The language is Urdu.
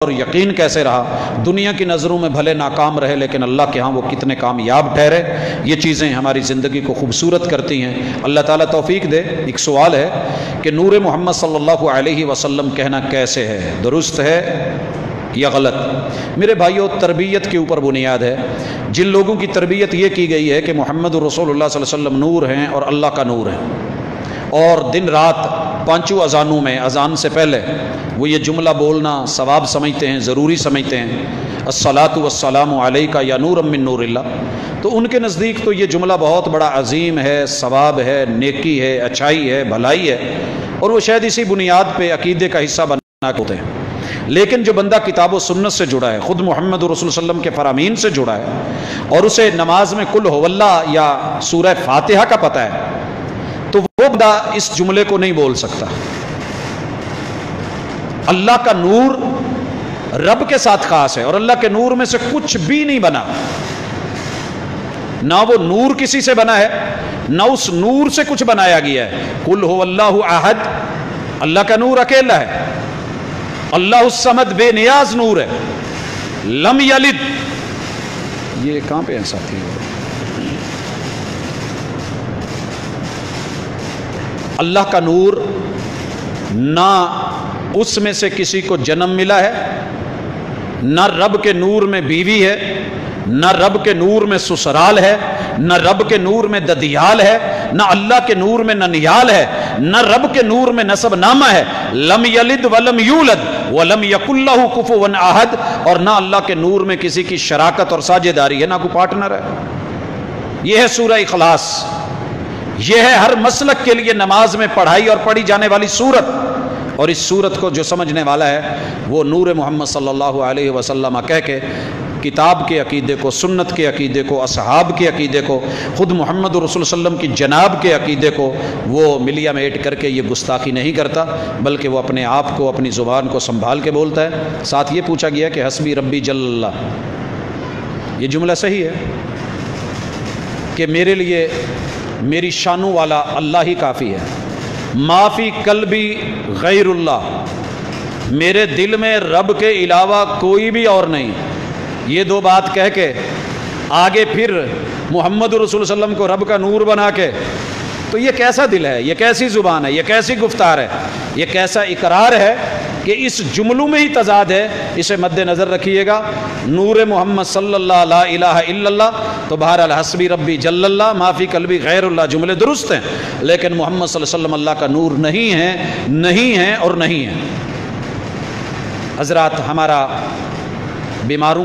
اور یقین کیسے رہا، دنیا کی نظروں میں بھلے ناکام رہے لیکن اللہ کے ہاں وہ کتنے کامیاب ٹھہرے۔ یہ چیزیں ہماری زندگی کو خوبصورت کرتی ہیں۔ اللہ تعالیٰ توفیق دے۔ ایک سوال ہے کہ نور محمد صلی اللہ علیہ وسلم کہنا کیسے ہے، درست ہے یا غلط؟ میرے بھائیو، تربیت کے اوپر بنیاد ہے۔ جن لوگوں کی تربیت یہ کی گئی ہے کہ محمد رسول اللہ صلی اللہ علیہ وسلم نور ہیں اور اللہ کا نور ہے، اور دن رات پانچوں اذانوں میں اذان سے پہلے وہ یہ جملہ بولنا ثواب سمجھتے ہیں، ضروری سمجھتے ہیں، الصلاۃ والسلام علیک یا نور من نور اللہ، تو ان کے نزدیک تو یہ جملہ بہت بڑا عظیم ہے، ثواب ہے، نیکی ہے، اچھائی ہے، بھلائی ہے، اور وہ شاید اسی بنیاد پہ عقیدے کا حصہ بننا ہوتے ہیں۔ لیکن جو بندہ کتاب و سنت سے جڑا ہے، خود محمد رسول اللہ علیہ وسلم کے فرامین سے جڑا ہے، اور اسے نماز میں قل هو اللہ یا سورہ فاتحہ کا پتہ ہے، تو وہ بندہ اس جملے کو نہیں بول سکتا۔ اللہ کا نور رب کے ساتھ خاص ہے، اور اللہ کے نور میں سے کچھ بھی نہیں بنا، نہ وہ نور کسی سے بنا ہے، نہ اس نور سے کچھ بنایا گیا ہے۔ قل هو اللہ احد، اللہ کا نور اکیلا ہے، اللہ الصمد بے نیاز نور ہے، لم یلد، یہ کہاں پہ ہیں ساتھی؟ اللہ کا نور نہ اس میں سے کسی کو جنم ملا ہے، نہ رب کے نور میں بیوی ہے، نہ رب کے نور میں سسرال ہے، نہ رب کے نور میں ددیال ہے، نہ اللہ کے نور میں ننیال ہے، نہ رب کے نور میں نسب نامہ ہے، لم یلد ولم یولد ولم یکن لہ کفوا احد، اور نہ اللہ کے نور میں کسی کی شراکت اور ساجھیداری ہے، نہ کوئی پارٹنر ہے۔ یہ ہے سورہ اخلاص، یہ ہے ہر مسلک کے لیے نماز میں پڑھائی اور پڑھی جانے والی سورت، اور اس سورت کو جو سمجھنے والا ہے وہ نور محمد صلی اللہ علیہ وسلم کہہ کے کتاب کے عقیدے کو، سنت کے عقیدے کو، اصحاب کے عقیدے کو، خود محمد رسول اللہ علیہ وسلم کی جناب کے عقیدے کو وہ ملیا میٹ کر کے یہ گستاخی نہیں کرتا، بلکہ وہ اپنے آپ کو، اپنی زبان کو سنبھال کے بولتا ہے۔ ساتھ یہ پوچھا گیا کہ حسبی ربی جل اللہ، یہ جملہ صحیح ہے کہ میرے لیے میری شانوں والا اللہ ہی کافی ہے، ما فی قلبی غیر اللہ، میرے دل میں رب کے علاوہ کوئی بھی اور نہیں۔ یہ دو بات کہہ کے آگے پھر محمد رسول اللہ علیہ وسلم کو رب کا نور بنا کے، تو یہ کیسا دل ہے، یہ کیسی زبان ہے، یہ کیسی گفتار ہے، یہ کیسا اقرار ہے کہ اس جملوں میں ہی تضاد ہے۔ اسے مد نظر رکھیے گا۔ نور محمد صلی اللہ لا الہ الا اللہ، تو بہرحال حسبی ربی جل اللہ، ما فی قلبی غیر اللہ، جملے درست ہیں، لیکن محمد صلی اللہ علیہ وسلم اللہ کا نور نہیں ہے، نہیں ہے اور نہیں ہے۔ حضرات، ہمارا بیماروں